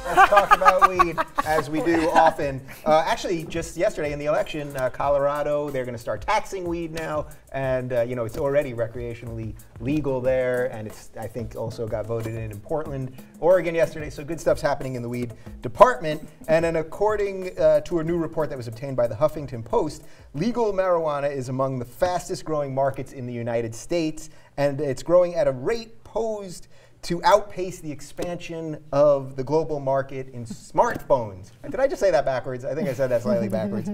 Let's talk about weed, as we do often. Actually, just yesterday in the election, Colorado, they're going to start taxing weed now. And, you know, it's already recreationally legal there. And it's, I think, also got voted in Portland, Oregon yesterday. So good stuff's happening in the weed department. And then according to a new report that was obtained by the Huffington Post, legal marijuana is among the fastest growing markets in the United States. And it's growing at a rate posed to outpace the expansion of the global market in smartphones. Did I just say that backwards? I think I said that slightly backwards.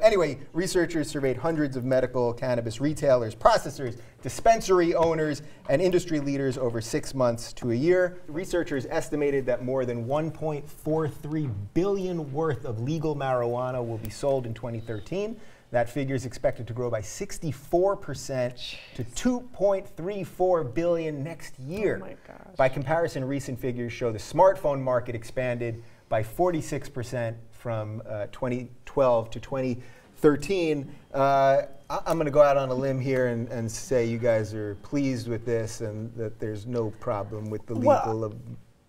Anyway, researchers surveyed hundreds of medical cannabis retailers, processors, dispensary owners, and industry leaders over 6 months to a year. Researchers estimated that more than $1.43 billion worth of legal marijuana will be sold in 2013. That figure is expected to grow by 64% to $2.34 billion next year. Oh my gosh. By comparison, recent figures show the smartphone market expanded by 46% from 2012 to 2013. I'm going to go out on a limb here and say you guys are pleased with this and that there's no problem with the legal of.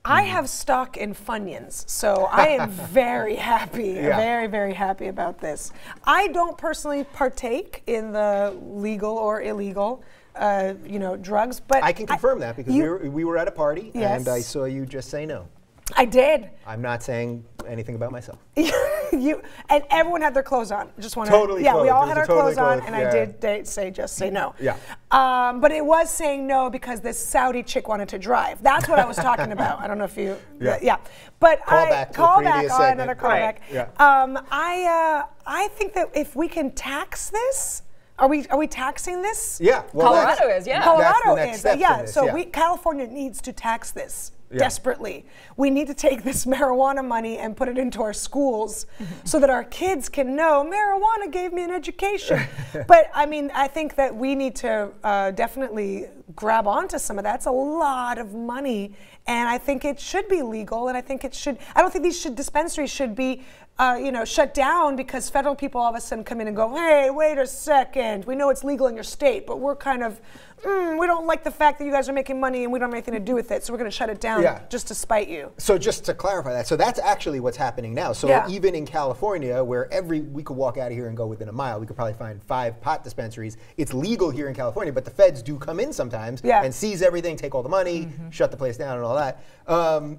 I have stock in Funyuns, so I am very happy, very, very happy about this. I don't personally partake in the legal or illegal, you know, drugs, but I can confirm that because we were at a party and I saw you just say no. I did. I'm not saying anything about myself. And everyone had their clothes on. Just want to. Totally. Yeah, clothed. we all had our totally clothes on, and I did say just say no. Yeah. But it was saying no because this Saudi chick wanted to drive. That's what I was talking about. I don't know if you. Yeah. But call back another callback. Yeah. I think that if we can tax this. Are we taxing this? Yeah. Well, Colorado is. Yeah. Colorado is. Yeah. So California needs to tax this. Desperately. We need to take this marijuana money and put it into our schools so that our kids can know marijuana gave me an education. But I mean, I think that we need to definitely grab onto some of that. It's a lot of money, and I think it should be legal, and I think it should, I don't think these dispensaries should be you know, shut down because federal people all of a sudden come in and go, hey, wait a second, we know it's legal in your state, but we're kind of, we don't like the fact that you guys are making money and we don't have anything to do with it, so we're going to shut it down just to spite you. So just to clarify that, so that's actually what's happening now. So even in California, where we could walk out of here and go within a mile, we could probably find 5 pot dispensaries. It's legal here in California, but the feds do come in sometimes and seize everything, take all the money, shut the place down and all that.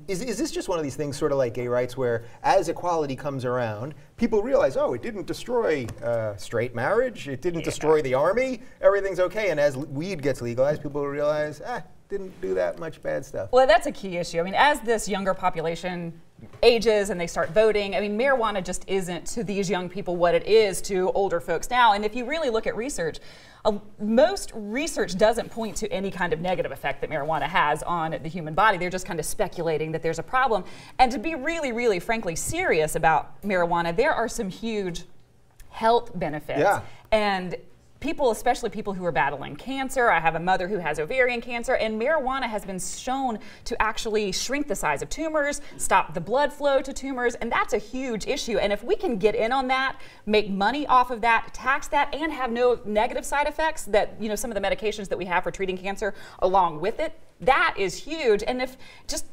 Is this just one of these things sort of like gay rights where as equality comes around, people realize, oh, it didn't destroy straight marriage, it didn't destroy the army, everything's okay, and as weed gets legalized, people realize, didn't do that much bad stuff. Well, that's a key issue. I mean, as this younger population ages and they start voting, I mean, marijuana just isn't to these young people what it is to older folks now. And if you really look at research, most research doesn't point to any kind of negative effect that marijuana has on the human body. They're just kind of speculating that there's a problem. And to be really, really, frankly, serious about marijuana, there are some huge health benefits. Yeah. And people, especially people who are battling cancer. I have a mother who has ovarian cancer, and marijuana has been shown to actually shrink the size of tumors, stop the blood flow to tumors, and that's a huge issue. And if we can get in on that, make money off of that, tax that, and have no negative side effects that, you know, some of the medications that we have for treating cancer along with it, that is huge. And if just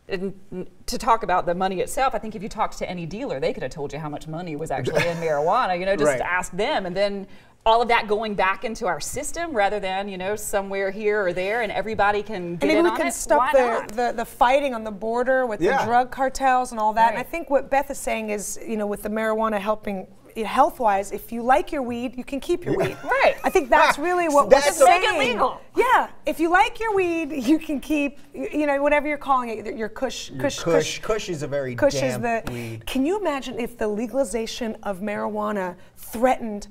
to talk about the money itself, I think if you talked to any dealer, they could have told you how much money was actually in marijuana, you know, just ask them. And then all of that going back into our system rather than, you know, somewhere here or there and everybody can get in on it. And maybe we can stop the fighting on the border with the drug cartels and all that. And I think what Beth is saying is, you know, with the marijuana helping health-wise, if you like your weed, you can keep your weed. Right. I think that's really what we're saying. Make it legal. Yeah. If you like your weed, you can keep, you know, whatever you're calling it, your kush. Kush is a very damp weed. Can you imagine if the legalization of marijuana threatened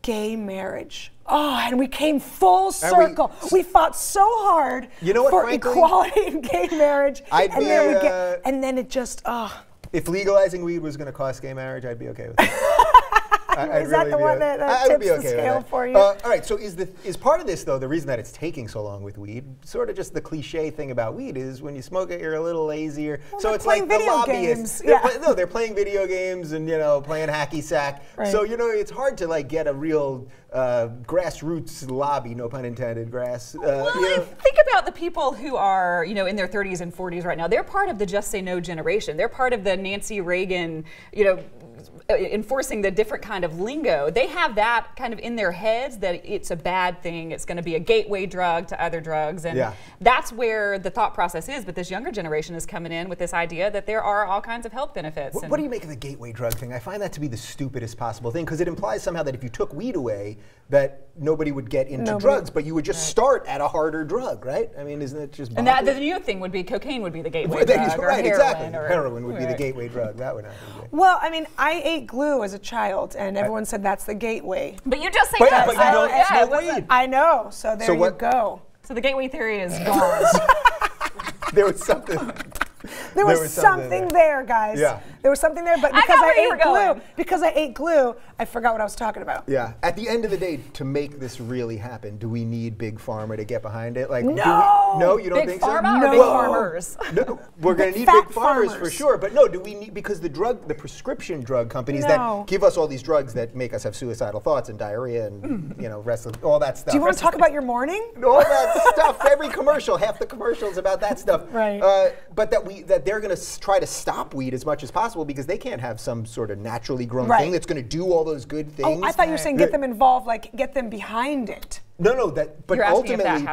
gay marriage? Oh, and we came full circle. We fought so hard for equality in gay marriage, and then it just, If legalizing weed was going to cost gay marriage, I'd be okay with it. Is that the one that tips the scale for you? All right, so is part of this, though, the reason that it's taking so long with weed, sort of just the cliche thing about weed is when you smoke it, you're a little lazier. Well, so it's like the lobbyists. They're playing video games and, playing hacky sack. Right. So, it's hard to, get a real grassroots lobby, no pun intended, think about the people who are, in their 30s and 40s right now. They're part of the Just Say No generation. They're part of the Nancy Reagan, enforcing the different kind of lingo. They have that kind of in their heads that it's a bad thing. It's going to be a gateway drug to other drugs. And that's where the thought process is. But this younger generation is coming in with this idea that there are all kinds of health benefits. What do you make of the gateway drug thing? I find that to be the stupidest possible thing because it implies somehow that if you took weed away, that nobody would get into drugs, but you would just start at a harder drug, right? I mean, isn't it just bonkers? And the new thing would be cocaine would be the gateway drug, or right, heroin. Exactly. Or, heroin would be the gateway drug. That would not be good. Well, I mean, I ate glue as a child, and everyone said that's the gateway. But you just say that. But you don't smoke weed. I know, so there you go. So the gateway theory is gone. There was something. There was something there, guys. Yeah. There was something there, but because I ate glue, I forgot what I was talking about. Yeah. At the end of the day, to make this really happen, do we need Big Pharma to get behind it? No, you don't think so? Big Pharma or Big Farmers? No, we're going to need Big Farmers for sure. But no, do we need, because the prescription drug companies that give us all these drugs that make us have suicidal thoughts and diarrhea and rest of all that stuff. Do you want to talk about your morning? All that stuff. Every commercial, half the commercials about that stuff. Right. But that they're going to try to stop weed as much as possible because they can't have some sort of naturally grown thing that's going to do all those good things. Oh, I thought you were saying get them involved, like get them behind it. No, but ultimately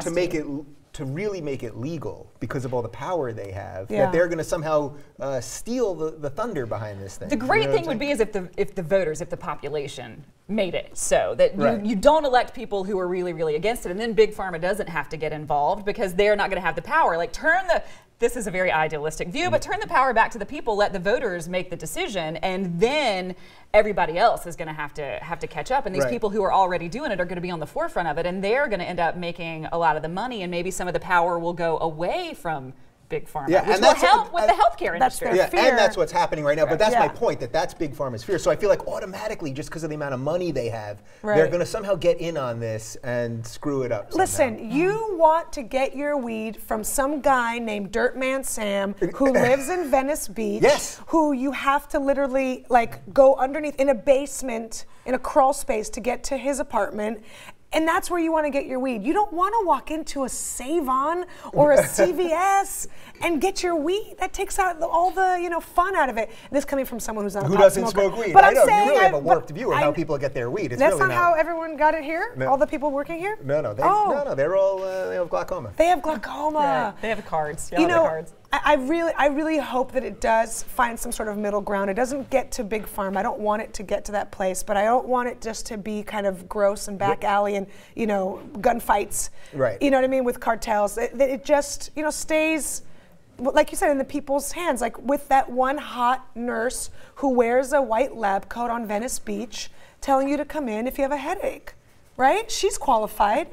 to really make it legal because of all the power they have, that they're going to somehow steal the thunder behind this thing. The great thing would be is if the voters, if the population made it so that you don't elect people who are really, really against it, and then Big Pharma doesn't have to get involved because they're not going to have the power. Like this is a very idealistic view, but turn the power back to the people, let the voters make the decision, and then everybody else is going to have to catch up. And these people who are already doing it are going to be on the forefront of it, and they're going to end up making a lot of the money, and maybe some of the power will go away from Big Pharma, which will help with the healthcare industry. And that's what's happening right now. But that's my point, that's Big Pharma's fear. So I feel like automatically, just because of the amount of money they have, they're going to somehow get in on this and screw it up. Listen, you want to get your weed from some guy named Dirtman Sam who lives in Venice Beach, who you have to literally go underneath in a basement, in a crawl space to get to his apartment. And that's where you want to get your weed. You don't want to walk into a Save-On or a CVS and get your weed. That takes out all the fun out of it. This coming from someone who's not a pot doesn't smoker. smoke weed. But I I'm know saying you really have a warped view of how people get their weed. It's that's really not how everyone got it here. No. All the people working here. No, they're all they have glaucoma. They have glaucoma. Right. They have cards. Cards. I really hope that it does find some sort of middle ground. It doesn't get to Big Pharma. I don't want it to get to that place, but I don't want it just to be kind of gross and back alley and gunfights. Right. You know what I mean, with cartels. It just stays, like you said, in the people's hands. Like with that one hot nurse who wears a white lab coat on Venice Beach, telling you to come in if you have a headache, right? She's qualified.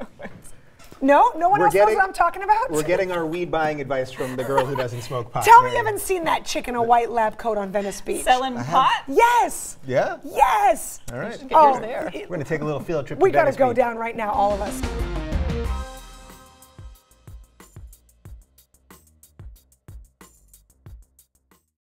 No one else knows what I'm talking about? We're getting our weed buying advice from the girl who doesn't smoke pot. Tell me you haven't seen that chick in a white lab coat on Venice Beach. Selling pot? Yes. Yeah? Yes. All right. Get yours there. We're going to take a little field trip to We got to Venice go Beach. down right now, all of us.